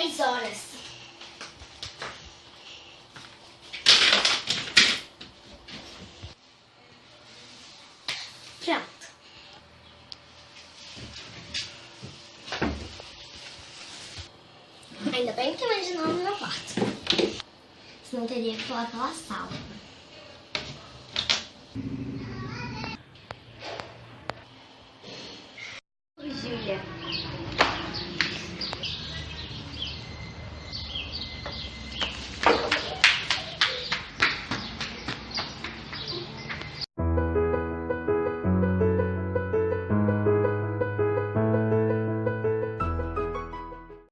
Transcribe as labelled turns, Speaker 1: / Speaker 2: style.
Speaker 1: 10 horas. Pronto. Ainda bem que tem mais de 9 no meu quarto. Senão teria que pular pela sala.